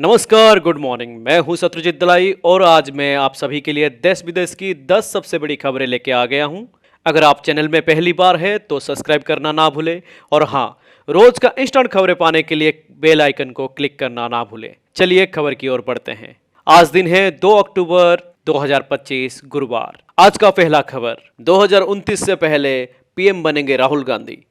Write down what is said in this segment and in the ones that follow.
नमस्कार, good morning. मैं हूं शत्रुजीत दलाई और आज मैं आप सभी के लिए देश विदेश की 10 सबसे बड़ी खबरें लेके आ गया हूं। अगर आप चैनल में पहली बार है तो सब्सक्राइब करना ना भूलें और हाँ, रोज का इंस्टेंट खबरें पाने के लिए बेल आइकन को क्लिक करना ना भूलें। चलिए खबर की ओर बढ़ते हैं। आज दिन है 2 अक्टूबर 2025 गुरुवार। आज का पहला खबर, 2029 से पहले पीएम बनेंगे राहुल गांधी।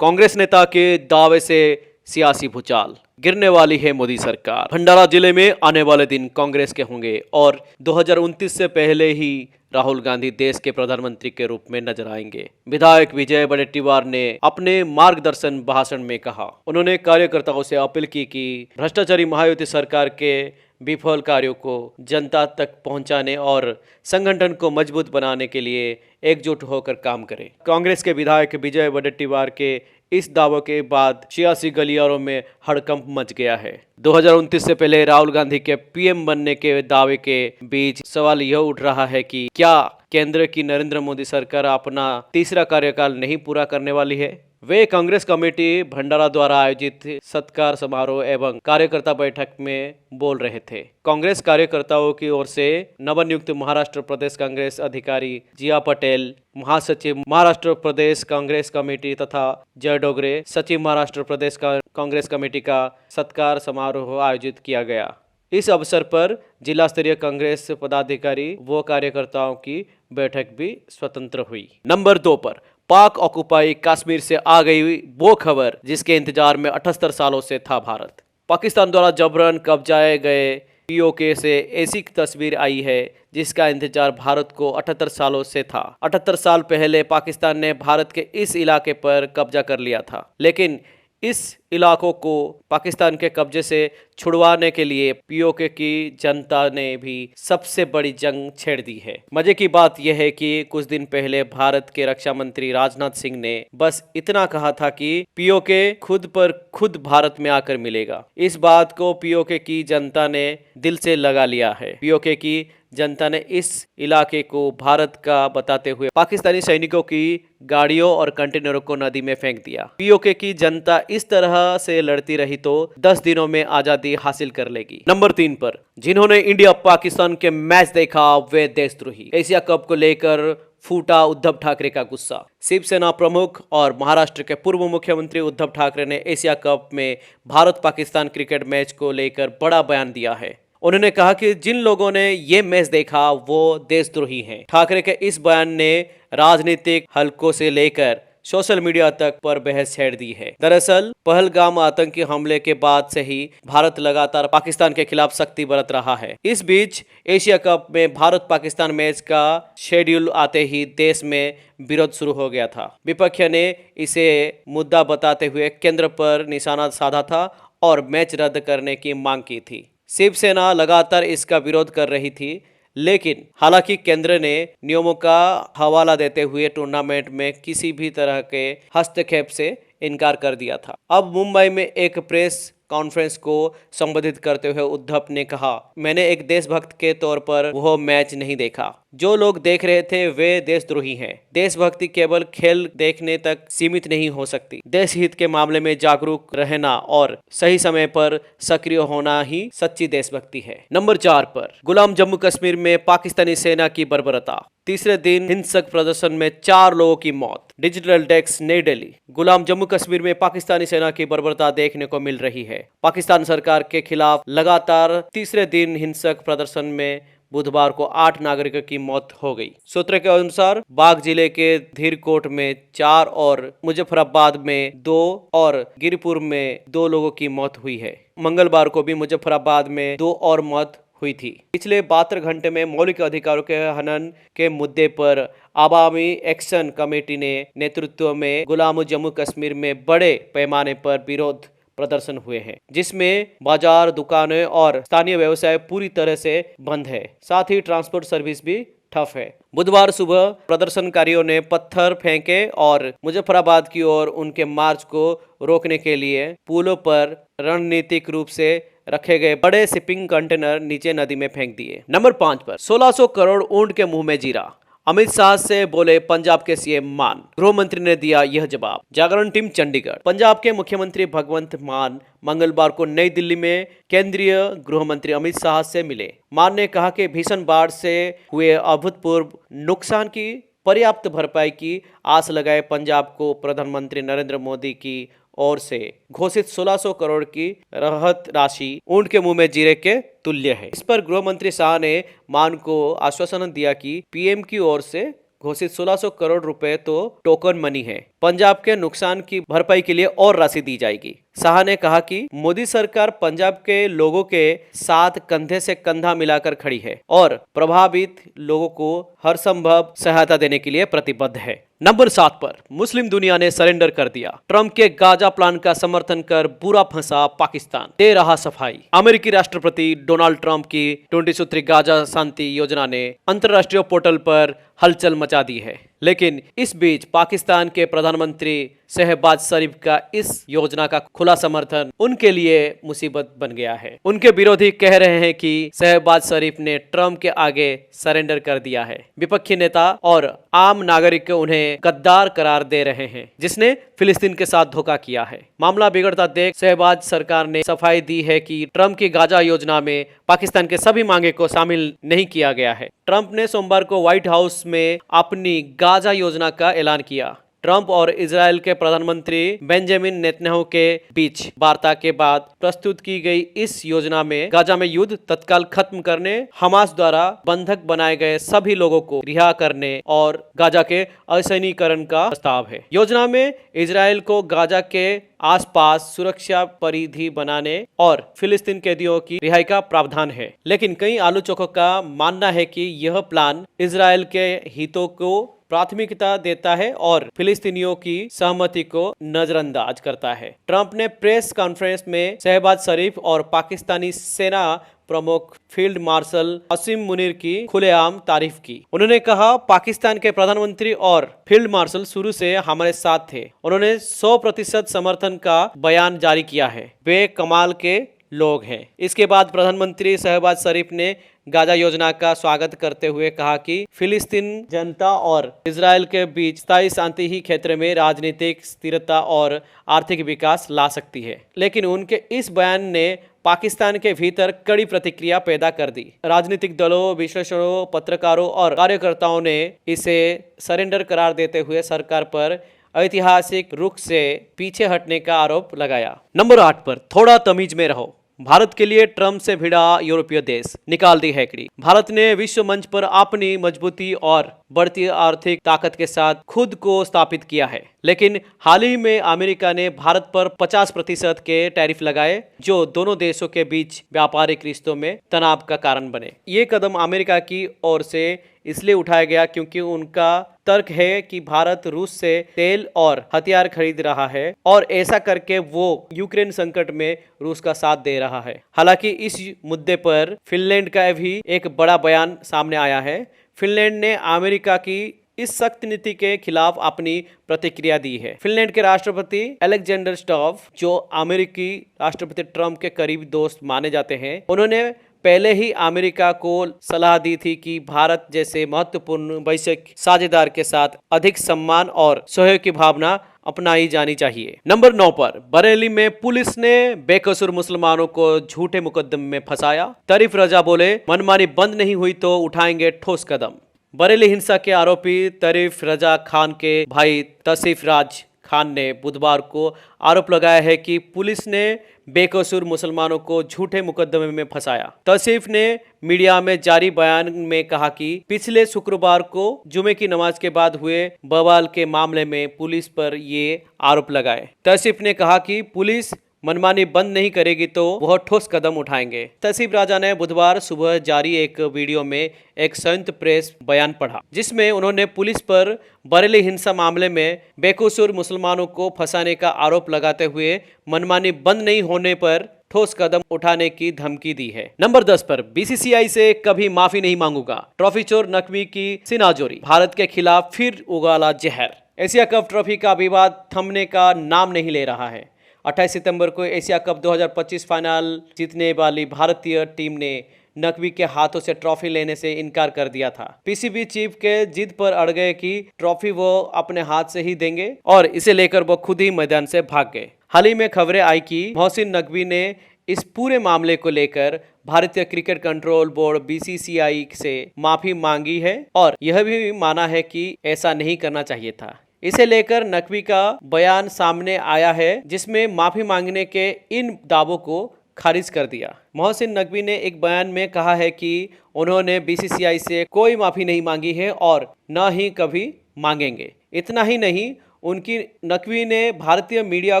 कांग्रेस नेता के दावे से सियासी भूचाल, गिरने वाली है मोदी सरकार। भंडारा जिले में आने वाले दिन कांग्रेस के होंगे और 2029 से पहले ही राहुल गांधी देश के प्रधानमंत्री के रूप में नजर आएंगे। विधायक विजय वडेट्टीवार ने अपने मार्गदर्शन भाषण में कहा, उन्होंने कार्यकर्ताओं से अपील की कि भ्रष्टाचारी महायुति सरकार के विफल कार्यों को जनता तक पहुंचाने और संगठन को मजबूत बनाने के लिए एकजुट होकर काम करें। कांग्रेस के विधायक विजय वडेट्टीवार के इस दावों के बाद सियासी गलियारों में हड़कंप मच गया है। 2029 से पहले राहुल गांधी के पीएम बनने के दावे के बीच सवाल यह उठ रहा है कि क्या केंद्र की नरेंद्र मोदी सरकार अपना तीसरा कार्यकाल नहीं पूरा करने वाली है। वे कांग्रेस कमेटी भंडारा द्वारा आयोजित सत्कार समारोह एवं कार्यकर्ता बैठक में बोल रहे थे। कांग्रेस कार्यकर्ताओं की ओर से नवनियुक्त महाराष्ट्र प्रदेश कांग्रेस अधिकारी जिया पटेल, महासचिव महाराष्ट्र प्रदेश कांग्रेस कमेटी तथा जय डोगरे, सचिव महाराष्ट्र प्रदेश कांग्रेस कमेटी का सत्कार समारोह आयोजित किया गया। इस अवसर पर जिला स्तरीय कांग्रेस पदाधिकारी व कार्यकर्ताओं की बैठक भी स्वतंत्र हुई। नंबर 2 पर पाक ऑक्युपाई कश्मीर से आ गई वो खबर जिसके इंतजार में 78 सालों से था भारत। पाकिस्तान द्वारा जबरन कब्जाए गए पीओके से ऐसी तस्वीर आई है जिसका इंतजार भारत को 78 सालों से था। 78 साल पहले पाकिस्तान ने भारत के इस इलाके पर कब्जा कर लिया था, लेकिन इस इलाकों को पाकिस्तान के कब्जे से छुड़वाने के लिए पीओके की जनता ने भी सबसे बड़ी जंग छेड़ दी है। मजे की बात यह है कि कुछ दिन पहले भारत के रक्षा मंत्री राजनाथ सिंह ने बस इतना कहा था कि पीओके खुद पर खुद भारत में आकर मिलेगा। इस बात को पीओके की जनता ने दिल से लगा लिया है। पीओके की जनता ने इस इलाके को भारत का बताते हुए पाकिस्तानी सैनिकों की गाड़ियों और कंटेनरों को नदी में फेंक दिया। पीओके की जनता इस तरह से लड़ती रही तो 10 दिनों में आजादी हासिल कर लेगी। नंबर 3 पर जिन्होंने इंडिया पाकिस्तान के मैच देखा वे देशद्रोही। एशिया कप को लेकर फूटा उद्धव ठाकरे का गुस्सा। शिवसेना प्रमुख और महाराष्ट्र के पूर्व मुख्यमंत्री उद्धव ठाकरे ने एशिया कप में भारत पाकिस्तान क्रिकेट मैच को लेकर बड़ा बयान दिया है। उन्होंने कहा कि जिन लोगों ने ये मैच देखा वो देशद्रोही हैं। ठाकरे के इस बयान ने राजनीतिक हलकों से लेकर सोशल मीडिया तक पर बहस छेड़ दी है। दरअसल पहलगाम आतंकी हमले के बाद से ही भारत लगातार पाकिस्तान के खिलाफ सख्ती बरत रहा है। इस बीच एशिया कप में भारत पाकिस्तान मैच का शेड्यूल आते ही देश में विरोध शुरू हो गया था। विपक्ष ने इसे मुद्दा बताते हुए केंद्र पर निशाना साधा था और मैच रद्द करने की मांग की थी। शिवसेना लगातार इसका विरोध कर रही थी, लेकिन हालांकि केंद्र ने नियमों का हवाला देते हुए टूर्नामेंट में किसी भी तरह के हस्तक्षेप से इनकार कर दिया था। अब मुंबई में एक प्रेस कॉन्फ्रेंस को संबोधित करते हुए उद्धव ने कहा, मैंने एक देशभक्त के तौर पर वो मैच नहीं देखा। जो लोग देख रहे थे वे देशद्रोही हैं। देशभक्ति केवल खेल देखने तक सीमित नहीं हो सकती। देश हित के मामले में जागरूक रहना और सही समय पर सक्रिय होना ही सच्ची देशभक्ति है। नंबर 4 पर गुलाम जम्मू कश्मीर में पाकिस्तानी सेना की बर्बरता। तीसरे दिन हिंसक प्रदर्शन में 4 लोगों की मौत। डिजिटल डेस्क, नई दिल्ली। गुलाम जम्मू कश्मीर में पाकिस्तानी सेना की बर्बरता देखने को मिल रही है। पाकिस्तान सरकार के खिलाफ लगातार तीसरे दिन हिंसक प्रदर्शन में बुधवार को 8 नागरिकों की मौत हो गई। सूत्र के अनुसार बाग जिले के धीरकोट में 4 और मुजफ्फराबाद में 2 और गिरपुर में 2 लोगों की मौत हुई है। मंगलवार को भी मुजफ्फराबाद में 2 और मौत हुई थी। पिछले 72 घंटे में मौलिक अधिकारों के हनन के मुद्दे पर आवामी एक्शन कमेटी ने नेतृत्व में गुलाम जम्मू कश्मीर में बड़े पैमाने पर विरोध प्रदर्शन हुए हैं, जिसमें बाजार, दुकानें और स्थानीय व्यवसाय पूरी तरह से बंद है। साथ ही ट्रांसपोर्ट सर्विस भी ठप है। बुधवार सुबह प्रदर्शनकारियों ने पत्थर फेंके और मुजफ्फराबाद की ओर उनके मार्च को रोकने के लिए पुलों पर रणनीतिक रूप से रखे गए बड़े शिपिंग कंटेनर नीचे नदी में फेंक दिए। नंबर 5 पर 1600 करोड़ ऊंट के मुंह में जीरा। अमित शाह से बोले पंजाब के सीएम मान, गृह मंत्री ने दिया यह जवाब। जागरण टीम चंडीगढ़। पंजाब के मुख्यमंत्री भगवंत मान मंगलवार को नई दिल्ली में केंद्रीय गृह मंत्री अमित शाह से मिले। मान ने कहा कि भीषण बाढ़ से हुए अभूतपूर्व नुकसान की पर्याप्त भरपाई की आस लगाए पंजाब को प्रधानमंत्री नरेंद्र मोदी की ओर से घोषित 1600 करोड़ की राहत राशि ऊंट के मुंह में जीरे के तुल्य है। इस पर गृह मंत्री शाह ने मान को आश्वासन दिया कि पीएम की ओर से घोषित 1600 करोड़ रुपए तो टोकन मनी है, पंजाब के नुकसान की भरपाई के लिए और राशि दी जाएगी। शाह ने कहा कि मोदी सरकार पंजाब के लोगों के साथ कंधे से कंधा मिलाकर खड़ी है और प्रभावित लोगों को हर संभव सहायता देने के लिए प्रतिबद्ध है। नंबर 7 पर मुस्लिम दुनिया ने सरेंडर कर दिया। ट्रंप के गाजा प्लान का समर्थन कर बुरा फंसा पाकिस्तान, दे रहा सफाई। अमेरिकी राष्ट्रपति डोनाल्ड ट्रंप की 20 सूत्री गाजा शांति योजना ने अंतर्राष्ट्रीय पोर्टल पर हलचल मचा दी है, लेकिन इस बीच पाकिस्तान के प्रधानमंत्री शहबाज शरीफ का इस योजना का खुला समर्थन उनके लिए मुसीबत बन गया है। उनके विरोधी कह रहे हैं कि शहबाज शरीफ ने ट्रंप के आगे सरेंडर कर दिया है। विपक्षी नेता और आम नागरिक उन्हें गद्दार करार दे रहे हैं, जिसने फिलिस्तीन के साथ धोखा किया है। मामला बिगड़ता देख शहबाज सरकार ने सफाई दी है कि ट्रंप की गाजा योजना में पाकिस्तान के सभी मांगे को शामिल नहीं किया गया है। ट्रंप ने सोमवार को व्हाइट हाउस में अपनी गाजा योजना का ऐलान किया। ट्रंप और इजराइल के प्रधानमंत्री बेंजामिन नेतन्याहू के बीच वार्ता के बाद प्रस्तुत की गई इस योजना में गाजा में युद्ध तत्काल खत्म करने, हमास द्वारा बंधक बनाए गए सभी लोगों को रिहा करने और गाजा के असैनिकीकरण का प्रस्ताव है। योजना में इजराइल को गाजा के आसपास सुरक्षा परिधि बनाने और फिलिस्तीन कैदियों की रिहाई का प्रावधान है, लेकिन कई आलोचकों का मानना है कि यह प्लान इजराइल के हितों को प्राथमिकता देता है और फिलिस्तीनियों की सहमति को नजरअंदाज करता है। ट्रंप ने प्रेस कॉन्फ्रेंस में शहबाज शरीफ और पाकिस्तानी सेना प्रमुख फील्ड मार्शल असीम मुनीर की खुलेआम तारीफ की। उन्होंने कहा, पाकिस्तान के प्रधानमंत्री और फील्ड मार्शल शुरू से हमारे साथ थे। उन्होंने 100% समर्थन का बयान जारी किया है। वे कमाल के लोग हैं। इसके बाद प्रधानमंत्री शहबाज शरीफ ने गाजा योजना का स्वागत करते हुए कहा कि फिलिस्तीन जनता और इजराइल के बीच स्थायी शांति ही क्षेत्र में राजनीतिक स्थिरता और आर्थिक विकास ला सकती है। लेकिन उनके इस बयान ने पाकिस्तान के भीतर कड़ी प्रतिक्रिया पैदा कर दी। राजनीतिक दलों, विश्लेषकों, पत्रकारों और कार्यकर्ताओं ने इसे सरेंडर करार देते हुए सरकार पर ऐतिहासिक रुख से पीछे हटने का आरोप लगाया। नंबर 8 पर थोड़ा तमीज में रहो। भारत के लिए ट्रंप से भिड़ा यूरोपीय देश, निकाल दी हैकड़ी। भारत ने विश्व मंच पर अपनी मजबूती और बढ़ती आर्थिक ताकत के साथ खुद को स्थापित किया है, लेकिन हाल ही में अमेरिका ने भारत पर 50% के टैरिफ लगाए, जो दोनों देशों के बीच व्यापारिक रिश्तों में तनाव का कारण बने। ये कदम अमेरिका की ओर से इसलिए उठाया गया क्योंकि उनका तर्क है कि भारत रूस से तेल और हथियार खरीद रहा है और ऐसा करके वो यूक्रेन संकट में रूस का साथ दे रहा है। हालांकि इस मुद्दे पर फिनलैंड का भी एक बड़ा बयान सामने आया है। फिनलैंड ने अमेरिका की इस सख्त नीति के खिलाफ अपनी प्रतिक्रिया दी है। फिनलैंड के राष्ट्रपति अलेक्जेंडर स्टॉव, जो अमेरिकी राष्ट्रपति ट्रंप के करीबी दोस्त माने जाते हैं, उन्होंने पहले ही अमेरिका को सलाह दी थी कि भारत जैसे महत्वपूर्ण वैश्विक साझेदार के साथ अधिक सम्मान और सहयोग की भावना अपनाई जानी चाहिए। नंबर 9 पर बरेली में पुलिस ने बेकसूर मुसलमानों को झूठे मुकदमे में फंसाया। तरीफ रजा बोले, मनमानी बंद नहीं हुई तो उठाएंगे ठोस कदम। बरेली हिंसा के आरोपी तरीफ रजा खान के भाई तसीफ राज खान ने बुधवार को आरोप लगाया है कि पुलिस ने बेकसूर मुसलमानों को झूठे मुकदमे में फंसाया। तसीफ ने मीडिया में जारी बयान में कहा कि पिछले शुक्रवार को जुमे की नमाज के बाद हुए बवाल के मामले में पुलिस पर ये आरोप लगाए। तसीफ ने कहा कि पुलिस मनमानी बंद नहीं करेगी तो वह ठोस कदम उठाएंगे। तसीफ राजा ने बुधवार सुबह जारी एक वीडियो में एक संयुक्त प्रेस बयान पढ़ा, जिसमें उन्होंने पुलिस पर बरेली हिंसा मामले में बेकसूर मुसलमानों को फंसाने का आरोप लगाते हुए मनमानी बंद नहीं होने पर ठोस कदम उठाने की धमकी दी है। नंबर 10 पर बीसीसीआई से कभी माफी नहीं मांगूंगा, ट्रॉफी चोर नकवी की सिनाजोरी। भारत के खिलाफ फिर उगाला जहर। एशिया कप ट्रॉफी का विवाद थमने का नाम नहीं ले रहा है। 28 सितंबर को एशिया कप 2025 फाइनल जीतने वाली भारतीय टीम ने नकवी के हाथों से ट्रॉफी लेने से इनकार कर दिया था। पीसीबी चीफ के जिद पर अड़ गए कि ट्रॉफी वो अपने हाथ से ही देंगे और इसे लेकर वो खुद ही मैदान से भाग गए। हाल ही में खबरें आई कि मोहसिन नकवी ने इस पूरे मामले को लेकर भारतीय क्रिकेट कंट्रोल बोर्ड बीसीसीआई से माफी मांगी है और यह भी माना है कि ऐसा नहीं करना चाहिए था। इसे लेकर नकवी का बयान सामने आया है, जिसमें माफी मांगने के इन दावों को खारिज कर दिया। मोहसिन नकवी ने एक बयान में कहा है कि उन्होंने बीसीसीआई से कोई माफी नहीं मांगी है और न ही कभी मांगेंगे। इतना ही नहीं, उनकी नकवी ने भारतीय मीडिया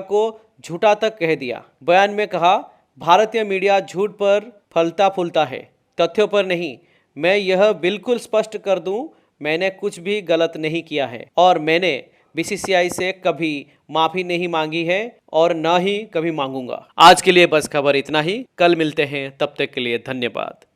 को झूठा तक कह दिया। बयान में कहा, भारतीय मीडिया झूठ पर फलता फूलता है, तथ्यों पर नहीं। मैं यह बिल्कुल स्पष्ट कर दूं, मैंने कुछ भी गलत नहीं किया है और मैंने बीसीसीआई से कभी माफी नहीं मांगी है और न ही कभी मांगूंगा। आज के लिए बस खबर इतना ही। कल मिलते हैं, तब तक के लिए धन्यवाद।